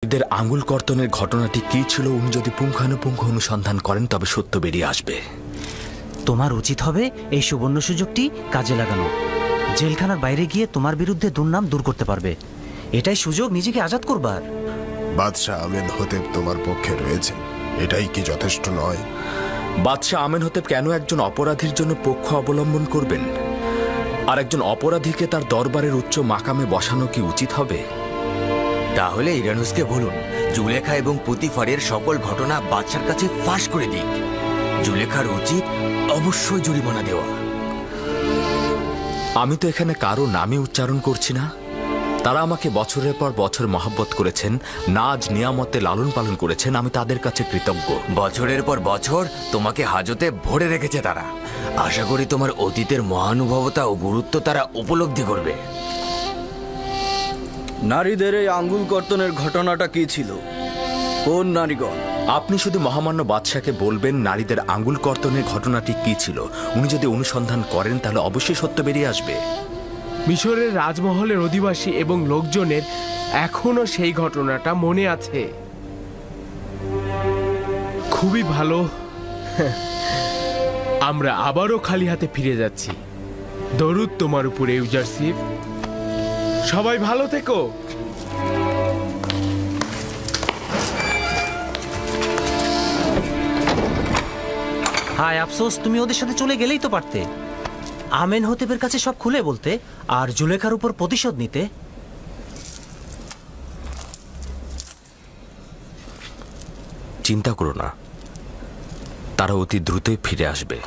এদের আঙুল কর্তনের ঘটনাটি কি ছিল উনি যদি পুঙ্খানুপুঙ্খ অনুসন্ধান করেন তবে সত্য বেরিয়ে আসবে। তোমার উচিত হবে এই সুবর্ণ সুযোগটি কাজে লাগানো। জেলখানার বাইরে গিয়ে তোমার বিরুদ্ধে দুর্নাম দূর করতে পারবে। এটাই সুযোগ নিজেকে আজাদ করবার। বাদশাহ আমেনহোতেপ তোমার পক্ষে রয়েছেন, এটাই কি যথেষ্ট নয়? বাদশাহ আমেনহোতেপ কেন একজন অপরাধীর জন্য পক্ষ অবলম্বন করবেন? আর একজন অপরাধীকে তার দরবারের উচ্চ মাকামে বসানো কি উচিত হবে? তাহলে ইরানুসকে বলুন জুলেখা এবং পুতিফারের সকল ঘটনা বাদশার কাছে ফাঁস করে দিক। জুলেখার উচিত অবশ্যই জরিমানা দেওয়া। আমি তো এখানে কারো নামই উচ্চারণ করছি না। তারা আমাকে বছরের পর বছর মহব্বত করেছেন, নাজ নিয়ামতে লালন পালন করেছেন। আমি তাদের কাছে কৃতজ্ঞ। বছরের পর বছর তোমাকে হাজতে ভরে রেখেছে তারা। আশা করি তোমার অতীতের মহানুভবতা ও গুরুত্ব তারা উপলব্ধি করবে। নারীদের এই আঙ্গুল কর্তনের ঘটনাটা কি ছিল? কোন নারীগণ? আপনি শুধু মহামান্য বাদশাকে বলবেন নারীদের আঙ্গুল কর্তনের ঘটনাটি কি ছিল। উনি যদি অনুসন্ধান করেন তাহলে অবশ্যই সত্য বেরিয়ে আসবে। মিশরের রাজমহলের অধিবাসী এবং লোকজনের এখনো সেই ঘটনাটা মনে আছে। খুবই ভালো। আমরা আবারও খালি হাতে ফিরে যাচ্ছি। দরুদ তোমার উপরে ইউজারশিপ। সবাই ভালো থেকো। হায় আফসোস, তুমি ওদের সাথে চলে গেলেই তো পারতে। আমেনহোতেপের কাছে সব খুলে বলতে আর জুলেখার উপর প্রতিশোধ নিতে। চিন্তা করো না, তারা অতি দ্রুতই ফিরে আসবে।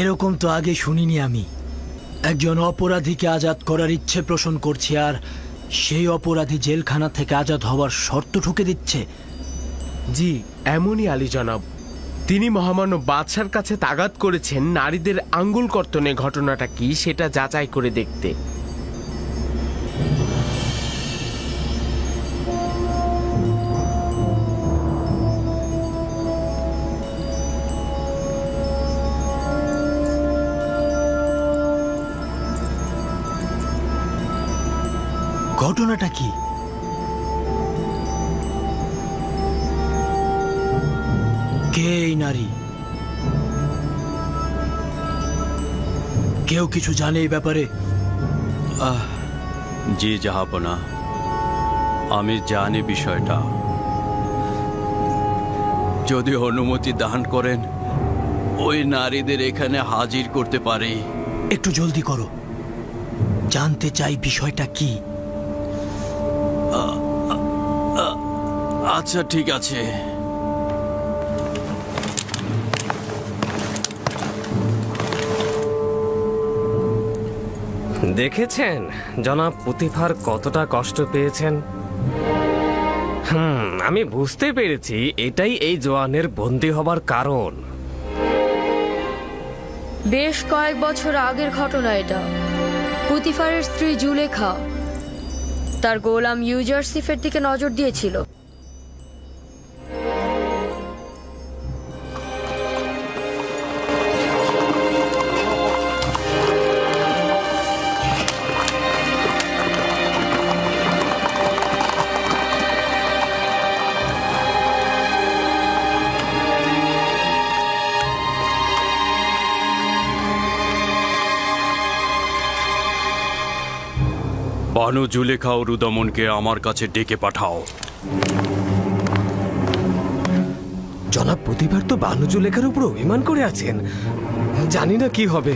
এরকম তো আগে শুনিনি আমি। একজন অপরাধীকে আজাদ করার ইচ্ছে পোষণ করছে আর সেই অপরাধী জেলখানা থেকে আজাদ হওয়ার শর্ত ঠুকে দিচ্ছে। জি এমনই আলী জনাব। তিনি মহামান্য বাদশার কাছে তাগাদ করেছেন নারীদের আঙ্গুল কর্তনের ঘটনাটা কি সেটা যাচাই করে দেখতে। ঘটনাটা কি? কে এই নারী? কেউ কিছু জানে এই ব্যাপারে? জি জাহাপনা, আমি জানি বিষয়টা। যদি অনুমতি দান করেন ওই নারীদের এখানে হাজির করতে পারি। একটু জলদি করো, জানতে চাই বিষয়টা কি। আচ্ছা ঠিক আছে। দেখেছেন জনাব পুতিফার কতটা কষ্ট পেয়েছেন? আমি বুঝতে পেরেছি এটাই এই জওয়ানের বন্দী হবার কারণ। বেশ কয়েক বছর আগের ঘটনা এটা। পুতিফারের স্ত্রী জুলেখা তার গোলাম ইউজারশিফের দিকে নজর দিয়েছিল। বানু জুলেখা ও রুদমনকে আমার কাছে ডেকে পাঠাও। জনাব প্রতিবার তো বানু জুলেখার উপর অভিমান করে আছেন। জানি না কি হবে।